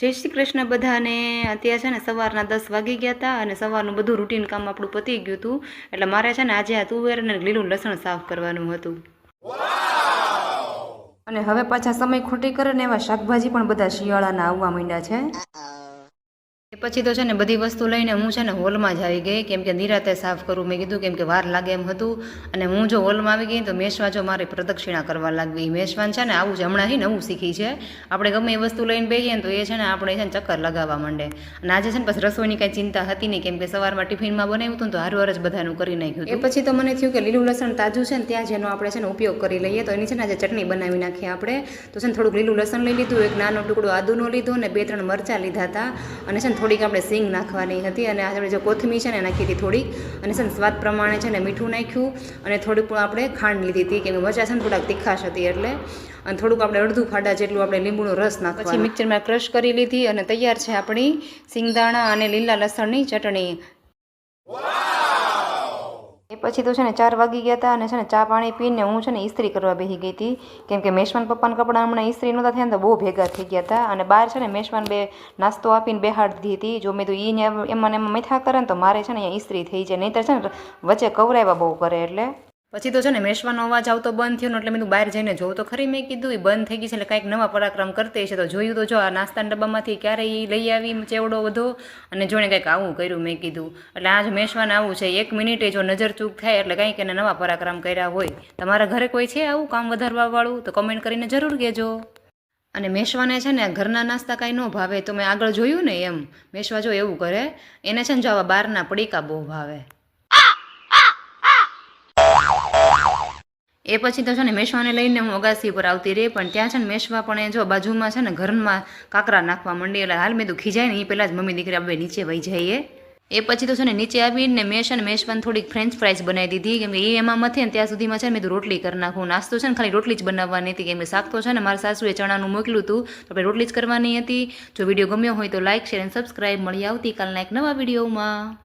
જય શ્રી કૃષ્ણ બધાને। અત્યારે છે ને સવારના 10 વાગી ગયા હતા અને સવારનું બધું રૂટીન કામ આપણું પતી ગયું હતું, એટલે મારે છે ને આજે આ તુવેર અને લીલું લસણ સાફ કરવાનું હતું। અને હવે પાછા સમય ખોટી કરે ને એવા શાકભાજી પણ બધા શિયાળાના આવવા માંડ્યા છે। પછી તો છે ને બધી વસ્તુ લઈને હું છે ને હોલમાં જ આવી ગઈ, કેમ કે નિરાતે સાફ કરું મેં કીધું, કેમ કે વાર લાગે એમ હતું। અને હું જો હોલમાં આવી ગઈ તો મેશવા જો મારે પ્રદક્ષિણા કરવા લાગવી। મેશવાન છે ને આવું જ હમણાંથી નવું શીખી છે। આપણે ગમે એ વસ્તુ લઈને બેસીએ ને તો એ છે ને આપણે છે ને ચક્કર લગાવવા માંડે। અને આજે છે ને પછી રસોઈની કાંઈ ચિંતા હતી નહીં, કેમ કે સવારમાં ટિફિનમાં બનાવ્યું હતું ને તો હારવાર જ બધાનું કરી નાખ્યું હતું। એ પછી તો મને થયું કે લીલું લસણ તાજું છે ને ત્યાં જેનો આપણે છે ને ઉપયોગ કરી લઈએ, તો એની છે ને આજે ચટણી બનાવી નાખીએ આપણે। તો છે ને થોડુંક લીલું લસણ લઈ લીધું, એક નાનો ટુકડો આદુનો લીધો ને 2-3 મરચાં લીધા હતા, અને છે ને થોડીક આપણે સિંગ નાખવાની હતી, અને આપણે જે કોથમીર છે ને નાખી હતી થોડીક, અને છે ને સ્વાદ પ્રમાણે છે ને મીઠું નાખ્યું, અને થોડીક આપણે ખાંડ લીધી હતી, કેમ કે મરચાં છે ને થોડાક તીખાશ હતી એટલે, અને થોડુંક આપણે અડધું ફાડા જેટલું આપણે લીંબુનો રસ નાખવાનો। પછી મિક્સરમાં ક્રશ કરી લીધી અને તૈયાર છે આપણી સિંગદાણા અને લીલા લસણની ચટણી। એ પછી તો છે ને 4 વાગી ગયા હતા, અને છે ને ચા પાણી પીને હું છે ને ઇસ્ત્રી કરવા બેસી ગઈ હતી, કેમ કે મેશવાન પપ્પાના કપડાં હમણાં ઇસ્ત્રી નહોતા થયા ને તો બહુ ભેગા થઈ ગયા હતા। અને બહાર છે ને મેશવાન બે નાસ્તો આપીને બેહાડી દીધી હતી। જો મેં તો એને એમાં મથા કરે ને તો મારે છે ને અહીંયા ઇસ્ત્રી થઈ જાય, નહીંતર છે ને વચ્ચે કવરાવ્યા બહુ કરે એટલે। પછી તો છે ને મેશવાનો અવાજ આવતો બંધ થયો ને એટલે મેં બહાર જઈને જોઉં તો ખરી, મેં કીધું એ બંધ થઈ ગઈ છે એટલે કંઈક નવા પરાક્રમ કરતી છે। તો જોયું તો જો આ નાસ્તાના ડબ્બામાંથી ક્યારે એ લઈ આવી ચેવડો બધો, અને જોણે કંઈક આવું કર્યું મેં કીધું, એટલે આજ મેશવાને આવું છે, 1 મિનિટે જો નજર ચૂક થાય એટલે કંઈક એને નવા પરાક્રમ કર્યા હોય। તમારા ઘરે કોઈ છે આવું કામ વધારવાવાળું? તો કમેન્ટ કરીને જરૂર કહેજો। અને મેશવાને છે ને ઘરના નાસ્તા કાંઈ ન ભાવે, તો મેં આગળ જોયું ને એમ મેશવા જો એવું કરે, એને છે ને જો આવા બહારના પડીકા બહુ ભાવે। એ પછી તો છે ને મેશવાને લઈને હું અગાસી પર આવતી રહી, પણ ત્યાં છે ને મેશવા પણ એ જો બાજુમાં છે ને ઘરમાં કાંકરા નાખવા માંડી, એટલે હાલ મેં તો ખીજાય ને એ પહેલાં જ મમ્મી દીકરી આપણે નીચે વહી જઈએ। એ પછી તો છે ને નીચે આવીને મેં છે ને મેશવાને થોડીક ફ્રેન્ચ ફ્રાઈઝ બનાવી દીધી, કેમ કે એ એમાં મથે ને ત્યાં સુધીમાં છે ને મેં તો રોટલી કરી નાખું। નાસ્તો છે ને ખાલી રોટલી જ બનાવવાની હતી, કેમ કે શાક તો છે ને મારા સાસુએ ચણાનું મોકલ્યું હતું, તો આપણે રોટલી જ કરવાની હતી। જો વિડીયો ગમ્યો હોય તો લાઇક, શેર અને સબસ્ક્રાઈબ। મળી આવતીકાલના એક નવા વિડીયોમાં।